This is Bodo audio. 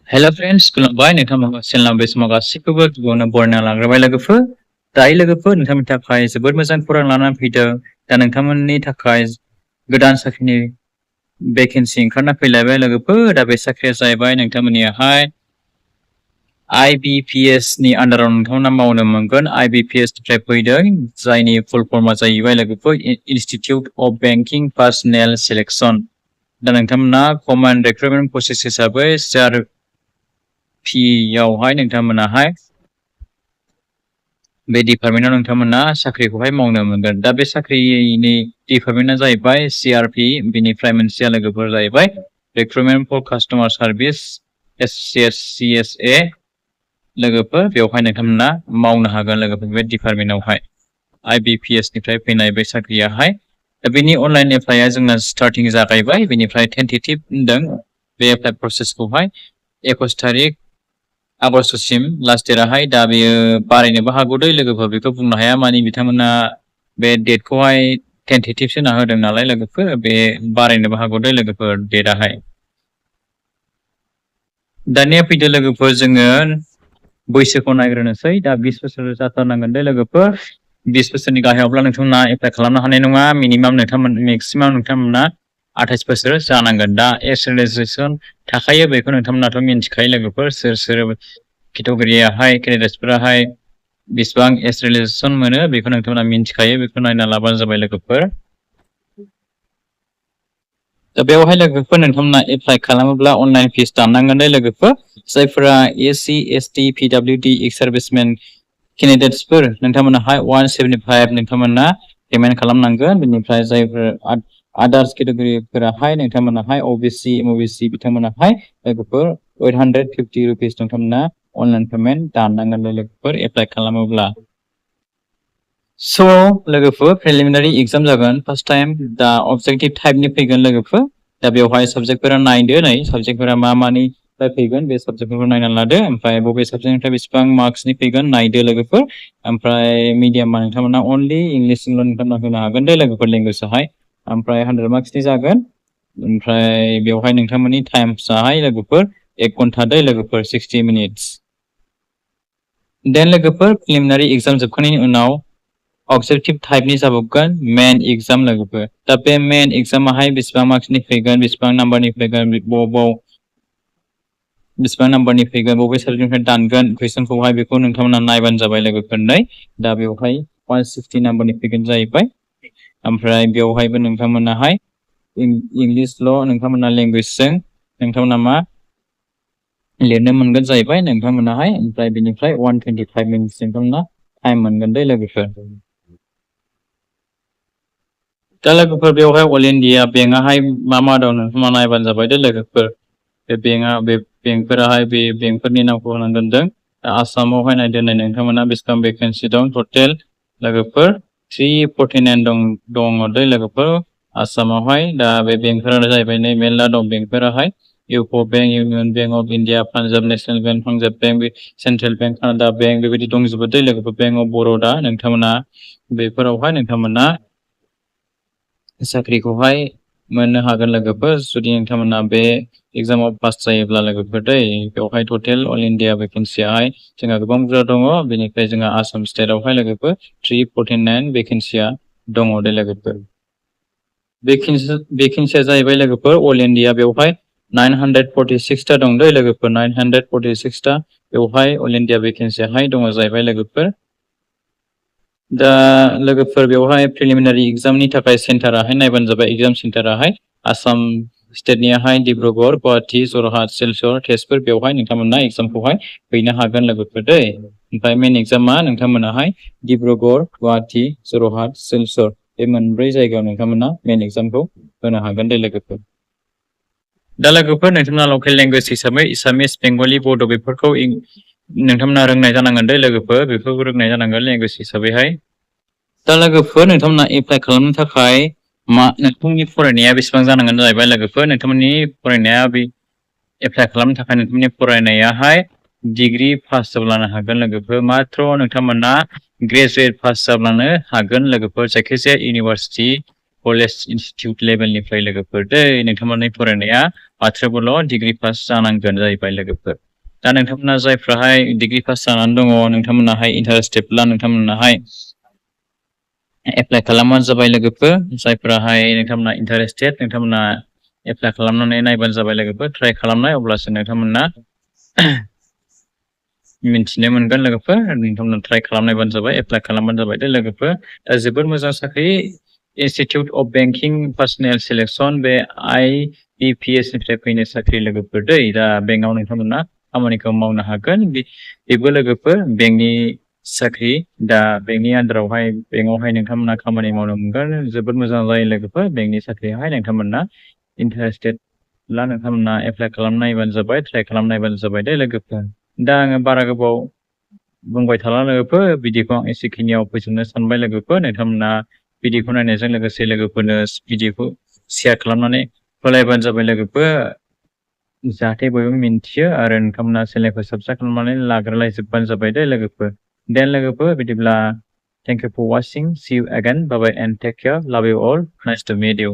Hello friends, खुलुमबाय नोंथांमोनखौ चेनेलाव बे समाव गासैखौबो गिबियावनो बरायना लाग्रोबाय लोगोफोर। दायो लोगोफोर नोंथांमोननि थाखाय जोबोद मोजां खौरां लानानै फैदों। दा नोंथांमोननि थाखाय गोदान साख्रिनि भेकेन्सि ओंखारना फैलायबाय लोगोफोर। दा बे साख्रिया जाहैबाय नोंथांमोननियाहाय IBPS नि आन्दाराव नोंथांमोना मावनो मोनगोन। IBPS निफ्राय फैदों, जायनि फुल फर्मआ जाहैबाय लोगोफोर institute of banking personal selection. दा नोंथांमोना कमन रिक्रुटमेन्ट प्रसेस हिसाबै CRP नोंथांमोनाहाय बे डिपार्टमेन्टआव नोंथांमोना साख्रिखौहाय मावनो मोनगोन। दा बे साख्रिनि डिपार्टमेन्टआ जाहैबाय CRP, बिनिफ्राय मोनसेया लोगोफोर जाहैबाय recruitment for customer service CSA लोगोफोर। बेवहाय नोंथांमोना मावनो हागोन लोगोफोर बे डिपार्टमेन्टआवहाय IBPS निफ्राय फैनाय बे साख्रियाहाय। दा बेनि अनलाइन एप्लाइआ जोंना स्टार्टिं जागायबाय, बेनिफ्राय टेन्टेटिभ होनदों बे एप्लाइ प्रसेसखौहाय 21 तारिख आगष्टसिम लास्ट डेटआहाय। दा बेयो बारायनोबो हागौ दै लोगोफोर, बेखौ बुंनो हाया, माने बिथांमोना बे डेटखौहाय टेन्टेटिभ होना होदों नालाय लोगोफोर, बे बारायनोबो हागौ दै लोगोफोर डेटआहाय। दानिया फैदो लोगोफोर जोङो बैसोखौ नायग्रोनोसै। दा 20 बोसोर जाथारनांगोन दे लोगोफोर। 20 बोसोरनि गाहायावब्ला नोंथांमोना एप्लाइ खालामनो हानाय नङा। मेक्सिमाम नोंथांमोना 28 बोसोर जानांगोन। दा एज रिलेक्सेसन थाखायो, बेखौ नोंथांमोनाथ' मिन्थिखायो लोगोफोर, सोर केटेगरियाहाय केन्डिडेट्सफोराहाय बेसेबां एज रिलेक्सेसन मोनो बेखौ नोंथांमोना मिन्थिखायो, बेखौ नायना लाबानो जाबाय लोगोफोर। दा बेवहाय लोगोफोर नोंथांमोना एप्लाइ खालामोब्ला अनलाइन फिस दाननांगोन दे लोगोफोर। जायफोरा SC ST PWD एक्स सार्भिसमेन केन्डिडेट्सफोर नोंथांमोनाहाय 175 नोंथांमोना पेमेन्ट खालामनांगोन। बेनिफ्राय जायफोर आदार्स केटेगरिफोराहाय नोंथांमोनाहाय OBC MOBC बिथांमोनाहाय लोगोफोर 850 रुपिस नोंथांमोना अनलाइन पेमेन्ट दाननांगोन लोगोफोर एप्लाइ खालामोब्ला। स' लोगोफोर प्रिलिमिनारि एग्जाम जागोन फार्स्ट टाइम। दा अबजेक्टिभ टाइपनि फैगोन लोगोफोर। दा बेवहाय साबजेक्टफोरा नायदो, नै साबजेक्टफोरा मानिफ्राय फैगोन बे साबजेक्टफोरखौ नायनानै लादो। ओमफ्राय बबे साबजेक्टनिफ्राय बेसेबां मार्क्सनि फैगोन नायदो लोगोफोर। ओमफ्राय मिडियामा नोंथांमोना अनलि इंलिसजोंल' नोंथांमोना होनो हागोन दे लोगोफोर, लेंगुवेजआहाय। ओमफ्राय 100 मार्क्सनि जागोन। ओमफ्राय बेवहाय नोंथांमोननि टाइम्सआहाय लोगोफोर 1 घन्टा दे लोगोफोर, 60 मिनिट्स। देन लोगोफोर प्रिलिमिनारि एग्जाम जोबखांनायनि उनाव ऑब्जेक्टिव टाइपनि जाबावगोन मेन एग्जाम लोगोफोर। दा बे मेन एग्जामाहाय बेसेबां मार्क्सनि फैगोन, बेसेबां नाम्बारनि फैगोन, बेसेबां नाम्बारनि फैगोन, बबे साबजेक्टनिफ्राय दानगोन कुइसनखौहाय, बेखौ नोंथांमोना नायबानो जाबाय लोगोफोर। नै दा बेवहाय 160 नाम्बारनि फैगोन जाहैबाय। ओमफ्राय बेवहायबो नोंथांमोनाहाय इंलिसल' नोंथांमोना लेंगुवेजजों नोंथांमोना मा लिरनो मोनगोन जाहैबाय नोंथांमोनाहाय। ओमफ्राय बेनिफ्राय 125 मिनिट्स नोंथांमोना टाइम मोनगोन दे लोगोफोर। दा लोगोफोर बेवहाय अल इन्डिया बेंकआहाय मा दं नोंथांमोना नायबानो जाबाय दे लोगोफोर। बे बेंकफोराहाय बे बेंकफोरनि नामखौ होनांगोन जों। आसामावहाय नायदो, नै नोंथांमोना बेसेबां भेकेन्सि दं टटेल लोगोफोर 349 दङ दे लोगोफोर आसामावहाय। दा बे बेंकफोरानो जाहैबाय नै मेरला दं बेंकफोराहाय, UCO Bank, Union Bank of India, Punjab National Bank, Punjab Bank, Central Bank, Canara Bank, बेबायदि दंजोबो दे लोगोफोर। बेंक अफ बर'दा नोंथांमोना बेफोरावहाय नोंथांमोना साख्रिखौहाय मोननो हागोन लोगोफोर, जुदि नोंथांमोना बे एग्जामाव पास जायोब्ला लोगोफोर दै। बेवहाय टटेल अल इन्डिया भेकेन्सियाहाय जोंहा गोबां बुरजा दङ। बेनिफ्राय जोंहा आसाम स्टेटआवहाय लोगोफोर 349 भेकेन्सिया दङ दे लोगोफोर। भेकेन्सिया जाहैबाय लोगोफोर अल इन्डिया बेवहाय 946 दं दे लोगोफोर, 946 बेवहाय अल इन्डिया भेकेन्सियाहाय दङ जाहैबाय लोगोफोर। दा लोगोफोर बेवहाय प्रिलिमिनारि एग्जामनि थाखाय सेन्टाराहाय नायबानो जाबाय। एग्जाम सेन्टाराहाय आसाम स्टेटनियाहाय डिब्रुगड़, गुवाहाटी, जरहाट, सिलचर, तेजपुर, बेवहाय नोंथांमोना एग्जामखौहाय हैनो हागोन लोगोफोर दै। ओमफ्राय मेन एग्जामा नोंथांमोनाहाय डिब्रुगड़, गुवाहाटी, जरहाट, सिलचर बे मोनब्रै जायगायाव नोंथांमोना मेन एग्जामखौ होनो हागोन दे लोगोफोर। दा लोगोफोर नोंथांमोना लकेल लेंगुवेज हिसाबै एसामिस, बेंगलि, बड' बेफोरखौ नोंथांमोना रोंनाय जानांगोन दे लोगोफोर, बेफोरखौ रोंनाय जानांगोन लेंगुवेज हिसाबैहाय। दा लोगोफोर नोंथांमोना एप्लाइ खालामनो थाखाय नोंथांनि फरायनाया बेसेबां जानांगोन जाहैबाय लोगोफोर। नोंथांमोननि फरायनाया एप्लाइ खालामनो थाखाय नोंथांमोननि फरायनायाहाय डिग्री पास जाब्लानो हागोन लोगोफोर। मात्र नोंथांमोना ग्रेजुवेट पास जाब्लानो हागोन लोगोफोर, जायखिजाया इउनिभार्सिटि कलेज इनस्टिट्यूट लेभेलनिफ्राय लोगोफोर दै नोंथांमोननि फरायनाया माथ्रबोल' डिग्री पास जानांगोन जाहैबाय लोगोफोर दा नोंथांमोना जायफ्राहाय डिग्री पास जानानै दङ नोंथांमोनाहाय इन्टारेस्टेडब्ला नोंथांमोनाहाय एप्लाइ खालामबानो जाबाय लोगोफोर जायफ्राहाय नोंथांमोना इन्टारेस्टेड नोंथांमोना एप्लाइ खालामनानै नायबानो जाबाय लोगोफोर ट्राइ खालामनाय अब्लासो नोंथांमोना मिन्थिनो मोनगोन लोगोफोर नोंथांमोना ट्राइ खालामनायबानो जाबाय एप्लाइ खालामबानो जाबाय दे लोगोफोर दा जोबोर मोजां साख्रि institute of banking personal selection बे IBPS निफ्राय फैनाय साख्रि लोगोफोर दै दा बेंकआव नोंथांमोना खामानिखौ मावनो हागोन बेबो लोगोफोर बेंकनि साख्रि दा बेंकनि आन्दारावहाय बेंकआवहाय नोंथांमोना खामानि मावनो मोनगोन जोबोद मोजां जायो लोगोफोर बेंकनि साख्रियावहाय नोंथांमोना इन्टारेस्टेडब्ला नोंथांमोना एप्लाइ खालामनायबानो जाबाय ट्राइ खालामनायबानो जाबाय दे लोगोफोर दा आङो बारा गोबाव बुंबाय थाला लोगोफोर भिडिअखौ आं एसेखिनियाव फोजोबनो सानबाय लोगोफोर नोंथांमोना भिडिअखौ नायनायजों लोगोसे लोगोफोरनो भिडिअखौ शेयार खालामनानै होलायबानो जाबाय लोगोफोर जाहाथे बयबो मिन्थियो आरो नोंथांमोना चेनेलखौ साबस्क्राइब खालामनानै लाग्रोलायजोबबानो जाबाय दे लोगोफोर देन लोगोफोर बिदिब्ला thank you for watching see you again bye bye and take care love you all nice to meet you